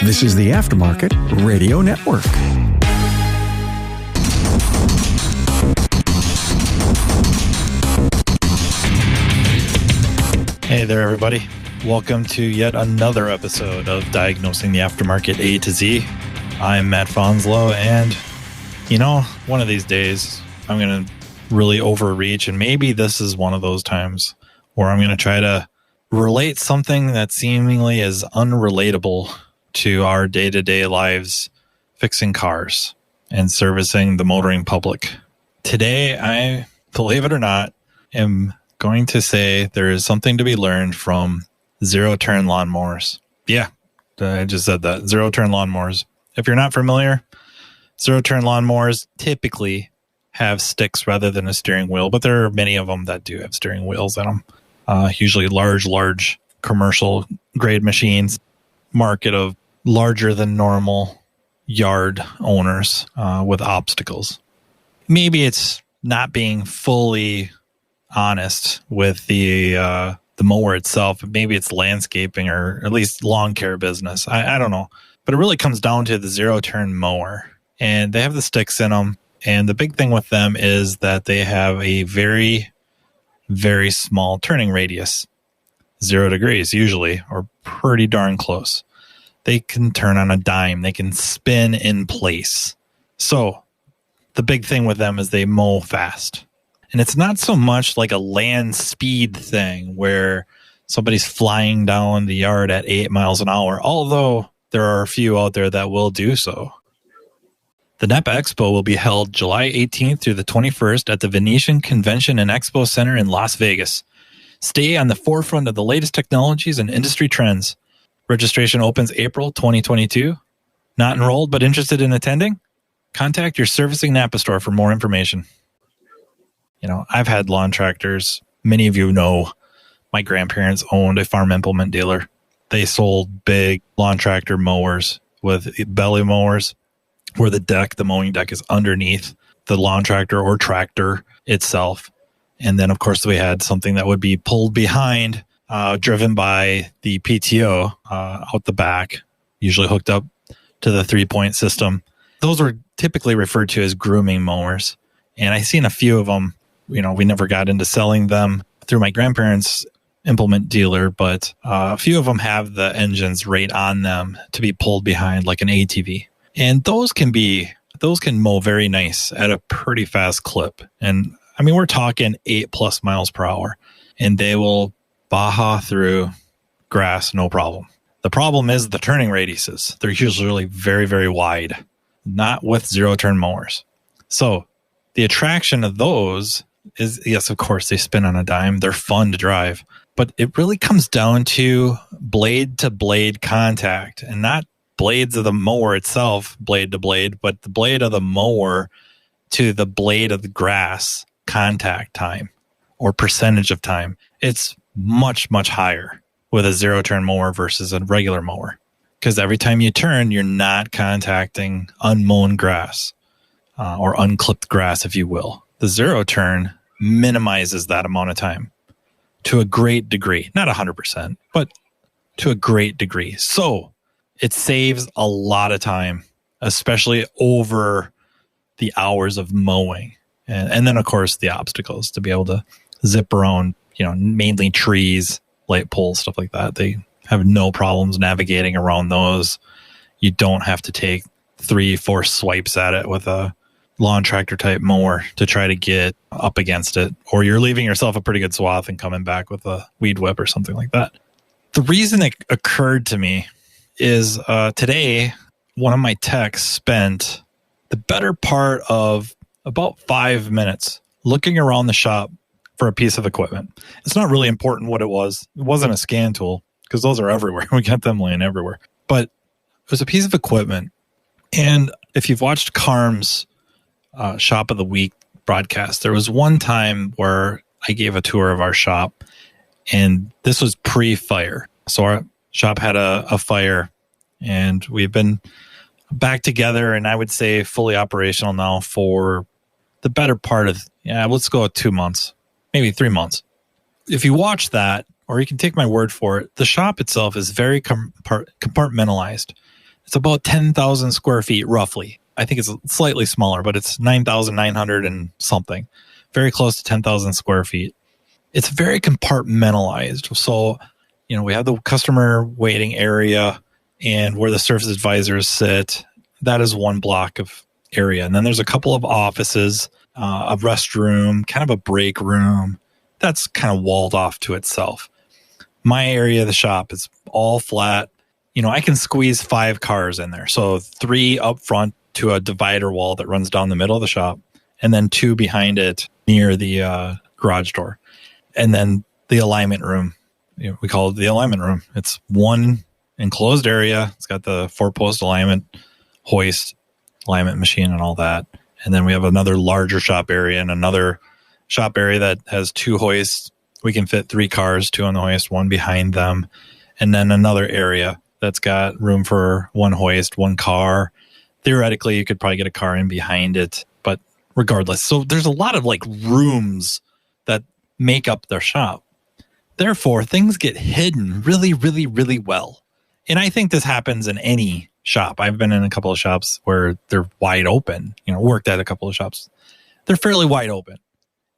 This is the Aftermarket Radio Network. Hey there, everybody. Welcome to yet another episode of Diagnosing the Aftermarket A to Z. I'm Matt Fonslow, and one of these days I'm going to really overreach, and maybe this is one of those times where I'm going to try to relate something that seemingly is unrelatable to our day-to-day lives fixing cars and servicing the motoring public. Today, I, believe it or not, am going to say there is something to be learned from zero-turn lawnmowers. Yeah, I just said that. Zero-turn lawnmowers. If you're not familiar, zero-turn lawnmowers typically have sticks rather than a steering wheel, but there are many of them that do have steering wheels in them. Usually large commercial grade machines, market of larger than normal yard owners with obstacles. Maybe it's not being fully honest with the mower itself. Maybe it's landscaping or at least lawn care business. I don't know. But it really comes down to the zero-turn mower. And they have the sticks in them. And the big thing with them is that they have a very, very small turning radius. 0 degrees usually, or pretty darn close. They can turn on a dime. They can spin in place. So the big thing with them is they mow fast. And it's not so much like a land speed thing where somebody's flying down the yard at 8 miles an hour, although there are a few out there that will do so. The NEPA Expo will be held July 18th through the 21st at the Venetian Convention and Expo Center in Las Vegas. Stay on the forefront of the latest technologies and industry trends. Registration opens April 2022. Not enrolled but interested in attending? Contact your servicing NAPA store for more information. I've had lawn tractors. Many of you know my grandparents owned a farm implement dealer. They sold big lawn tractor mowers with belly mowers where the mowing deck is underneath the lawn tractor or tractor itself. And then, of course, we had something that would be pulled behind, driven by the PTO out the back, usually hooked up to the 3-point system. Those were typically referred to as grooming mowers. And I've seen a few of them. We never got into selling them through my grandparents' implement dealer, but a few of them have the engines right on them to be pulled behind like an ATV. And those can mow very nice at a pretty fast clip. And I mean, we're talking 8+ miles per hour, and they will baja through grass, no problem. The problem is the turning radiuses. They're usually very, very wide, not with zero-turn mowers. So the attraction of those is, yes, of course, they spin on a dime. They're fun to drive, but it really comes down to blade to blade contact, and not blades of the mower itself, blade to blade, but the blade of the mower to the blade of the grass contact time or percentage of time. It's much, much higher with a zero-turn mower versus a regular mower, because every time you turn, you're not contacting unmown grass or unclipped grass, if you will. The zero-turn minimizes that amount of time to a great degree. Not 100%, but to a great degree. So it saves a lot of time, especially over the hours of mowing. And then, of course, the obstacles to be able to zip around, mainly trees, light poles, stuff like that. They have no problems navigating around those. You don't have to take 3-4 swipes at it with a lawn tractor type mower to try to get up against it, or you're leaving yourself a pretty good swath and coming back with a weed whip or something like that. The reason it occurred to me is today, one of my techs spent the better part of about 5 minutes looking around the shop for a piece of equipment. It's not really important what it was. It wasn't a scan tool, because those are everywhere. We got them laying everywhere. But it was a piece of equipment. And if you've watched Carm's Shop of the Week broadcast, there was one time where I gave a tour of our shop, and this was pre-fire. So our shop had a fire, and we've been back together, and I would say fully operational now for the better part of, let's go with 2 months, maybe 3 months. If you watch that, or you can take my word for it, the shop itself is very compartmentalized. It's about 10,000 square feet, roughly. I think it's slightly smaller, but it's 9,900 and something. Very close to 10,000 square feet. It's very compartmentalized. So, we have the customer waiting area and where the service advisors sit. That is one block of area. And then there's a couple of offices, a restroom, kind of a break room. That's kind of walled off to itself. My area of the shop is all flat. I can squeeze 5 cars in there. So 3 up front to a divider wall that runs down the middle of the shop, and then 2 behind it near the garage door. And then the alignment room. We call it the alignment room. It's one enclosed area. It's got the 4-post alignment, hoist, alignment machine, and all that. And then we have another larger shop area and another shop area that has 2 hoists. We can fit 3 cars, 2 on the hoist, 1 behind them. And then another area that's got room for 1 hoist, 1 car. Theoretically, you could probably get a car in behind it, but regardless. So there's a lot of rooms that make up their shop. Therefore, things get hidden really, really, really well. And I think this happens in any shop. I've been in a couple of shops where they're wide open, worked at a couple of shops. They're fairly wide open.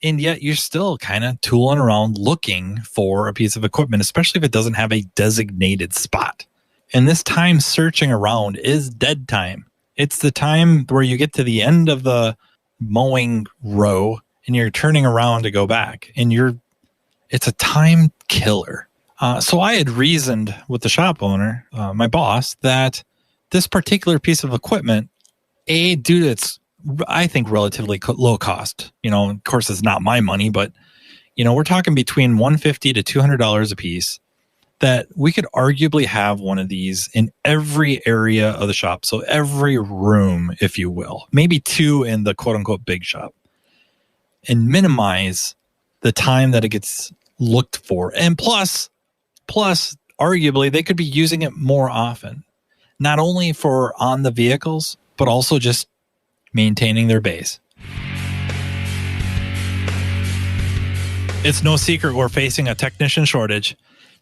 And yet you're still kind of tooling around looking for a piece of equipment, especially if it doesn't have a designated spot. And this time searching around is dead time. It's the time where you get to the end of the mowing row and you're turning around to go back, and it's a time killer. So I had reasoned with the shop owner, my boss, that this particular piece of equipment, due to its, I think, relatively low cost, of course it's not my money, but we're talking between $150 to $200 a piece, that we could arguably have one of these in every area of the shop. So every room, if you will, maybe 2 in the quote unquote big shop, and minimize the time that it gets looked for. And plus, arguably, they could be using it more often, not only for on the vehicles, but also just maintaining their base. It's no secret we're facing a technician shortage.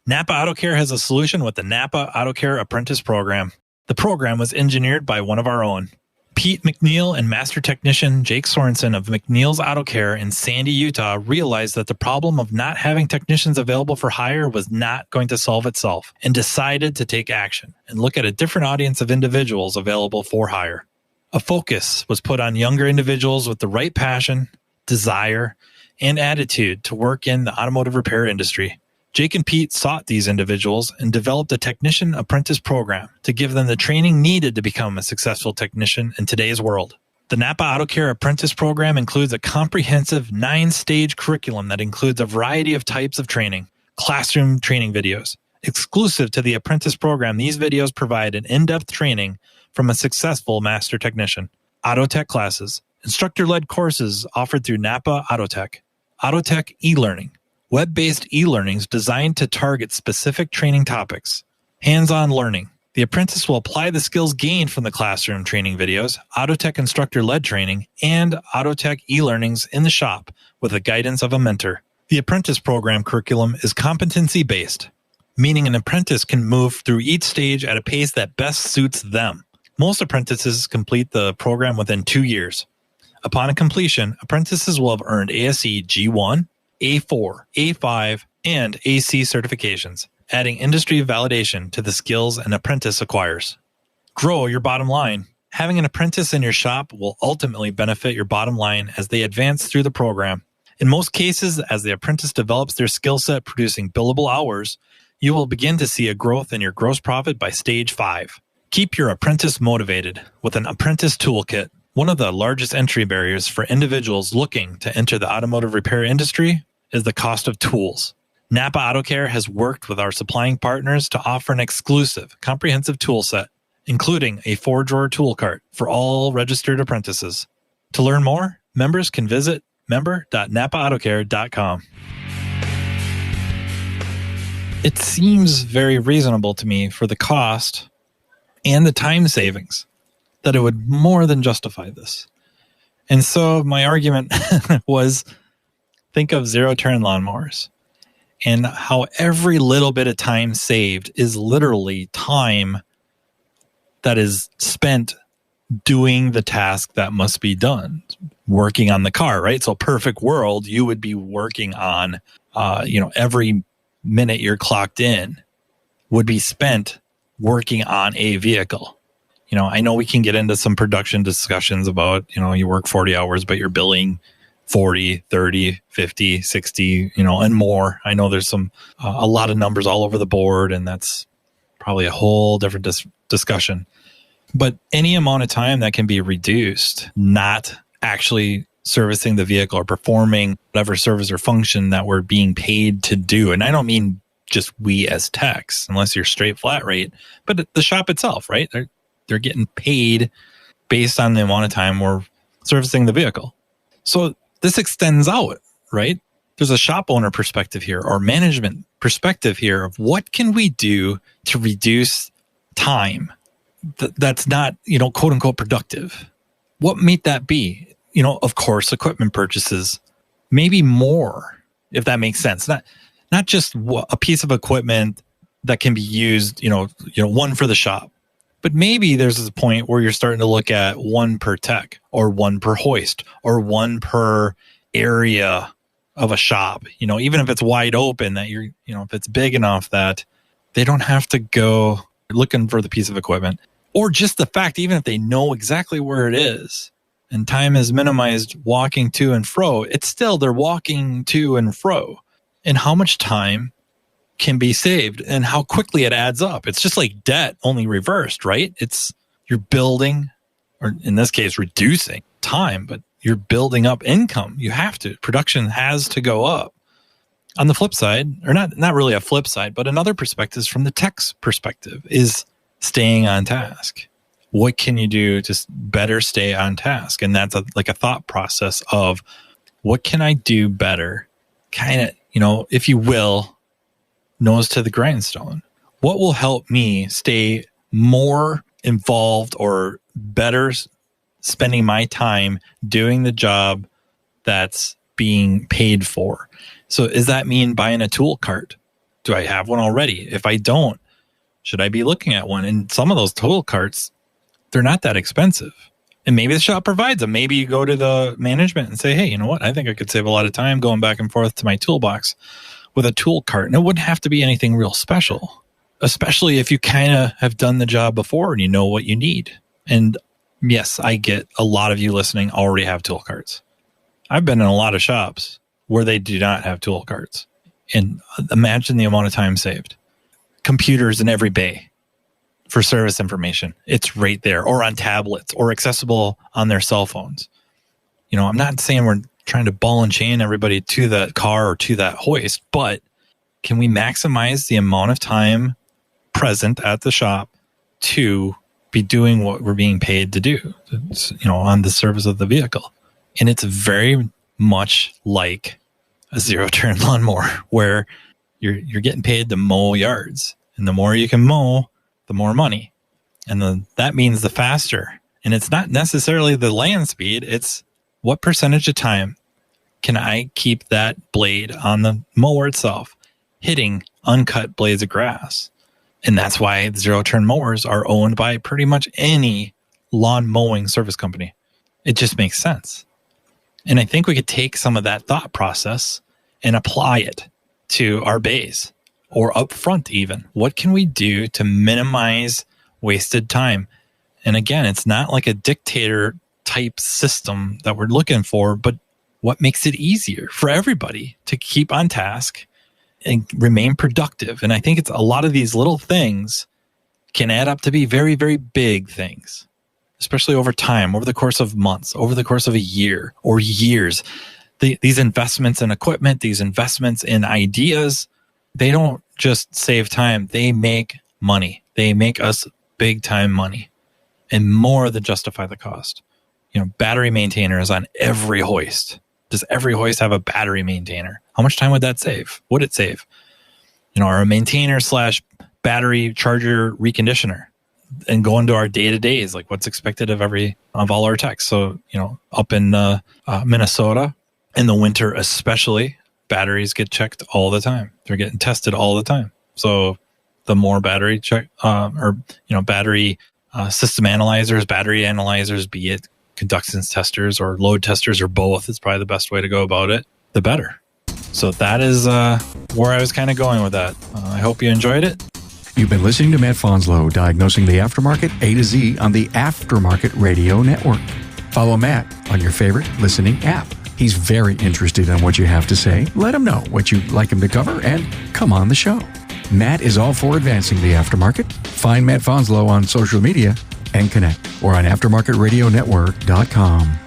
Napa Auto Care has a solution with the Napa Auto Care Apprentice Program. The program was engineered by one of our own. Pete McNeil and master technician Jake Sorensen of McNeil's Auto Care in Sandy, Utah realized that the problem of not having technicians available for hire was not going to solve itself, and decided to take action and look at a different audience of individuals available for hire. A focus was put on younger individuals with the right passion, desire, and attitude to work in the automotive repair industry. Jake and Pete sought these individuals and developed a technician apprentice program to give them the training needed to become a successful technician in today's world. The Napa Auto Care Apprentice Program includes a comprehensive 9-stage curriculum that includes a variety of types of training, classroom training videos. Exclusive to the apprentice program, these videos provide an in-depth training from a successful master technician, auto tech classes, instructor-led courses offered through Napa Auto Tech e-learning, web-based e-learnings designed to target specific training topics, hands-on learning. The apprentice will apply the skills gained from the classroom training videos, auto tech instructor-led training, and auto tech e-learnings in the shop with the guidance of a mentor. The apprentice program curriculum is competency-based, meaning an apprentice can move through each stage at a pace that best suits them. Most apprentices complete the program within 2 years. Upon completion, apprentices will have earned ASE G1, A4, A5, and AC certifications, adding industry validation to the skills an apprentice acquires. Grow your bottom line. Having an apprentice in your shop will ultimately benefit your bottom line as they advance through the program. In most cases, as the apprentice develops their skill set producing billable hours, you will begin to see a growth in your gross profit by stage 5. Keep your apprentice motivated with an apprentice toolkit. One of the largest entry barriers for individuals looking to enter the automotive repair industry is the cost of tools. Napa Auto Care has worked with our supplying partners to offer an exclusive, comprehensive tool set, including a 4-drawer tool cart for all registered apprentices. To learn more, members can visit member.napaautocare.com. It seems very reasonable to me for the cost and the time savings that it would more than justify this. And so my argument was, think of zero-turn lawnmowers. and how every little bit of time saved is literally time that is spent doing the task that must be done, working on the car, right? So perfect world, you would be working on, every minute you're clocked in would be spent working on a vehicle. I know we can get into some production discussions about, you work 40 hours, but you're billing 40, 30, 50, 60, and more. I know there's a lot of numbers all over the board, and that's probably a whole different discussion. But any amount of time that can be reduced, not actually servicing the vehicle or performing whatever service or function that we're being paid to do. And I don't mean just we as techs, unless you're straight flat rate, but the shop itself, right? They're getting paid based on the amount of time we're servicing the vehicle. So this extends out, right? There's a shop owner perspective here or management perspective here of what can we do to reduce time that's not, quote unquote productive. What might that be? Of course, equipment purchases, maybe more, if that makes sense. Not just a piece of equipment that can be used, one for the shop. But maybe there's a point where you're starting to look at one per tech or one per hoist or one per area of a shop, even if it's wide open, that if it's big enough that they don't have to go looking for the piece of equipment, or just the fact, even if they know exactly where it is and time is minimized walking to and fro, it's still they're walking to and fro. And how much time can be saved and how quickly it adds up. It's just like debt, only reversed, right? You're building, or in this case, reducing time, but you're building up income. You have to. Production has to go up. On the flip side, or not really a flip side, but another perspective is from the tech's perspective is staying on task. What can you do to better stay on task? And that's like a thought process of what can I do better? Kind of, if you will, nose to the grindstone. What will help me stay more involved or better spending my time doing the job that's being paid for? So does that mean buying a tool cart? Do I have one already? If I don't, should I be looking at one? And some of those tool carts, they're not that expensive. And maybe the shop provides them. Maybe you go to the management and say, hey, you know what? I think I could save a lot of time going back and forth to my toolbox with a tool cart. And it wouldn't have to be anything real special, especially if you kind of have done the job before and you know what you need. And yes, I get a lot of you listening already have tool carts. I've been in a lot of shops where they do not have tool carts. And imagine the amount of time saved. Computers in every bay for service information. It's right there, or on tablets, or accessible on their cell phones. I'm not saying we're trying to ball and chain everybody to that car or to that hoist, but can we maximize the amount of time present at the shop to be doing what we're being paid to do, on the service of the vehicle? And it's very much like a zero-turn lawnmower where you're getting paid to mow yards. And the more you can mow, the more money. And that means the faster. And it's not necessarily the land speed. It's what percentage of time can I keep that blade on the mower itself hitting uncut blades of grass? And that's why zero-turn mowers are owned by pretty much any lawn mowing service company. It just makes sense. And I think we could take some of that thought process and apply it to our bays or up front even. What can we do to minimize wasted time? And again, it's not like a dictator type system that we're looking for, but what makes it easier for everybody to keep on task and remain productive? And I think it's a lot of these little things can add up to be very, very big things, especially over time, over the course of months, over the course of a year or years. These investments in equipment, these investments in ideas, they don't just save time. They make money. They make us big time money and more than justify the cost. Battery maintainer is on every hoist. Does every hoist have a battery maintainer? How much time would that save? Would it save? Or a maintainer / battery charger reconditioner, and go into our day-to-days, like what's expected of all our techs. So, up in Minnesota in the winter, especially batteries get checked all the time. They're getting tested all the time. So the more battery check, battery system analyzers, battery analyzers, be it conductance testers or load testers or both, is probably the best way to go about it, the better. So that is where I was kind of going with that. I hope you enjoyed it. You've been listening to Matt Fonslow, diagnosing the aftermarket A to Z on the Aftermarket Radio Network. Follow Matt on your favorite listening app. He's very interested in what you have to say. Let him know what you'd like him to cover and come on the show. Matt is all for advancing the aftermarket. Find Matt Fonslow on social media and connect or on aftermarketradionetwork.com.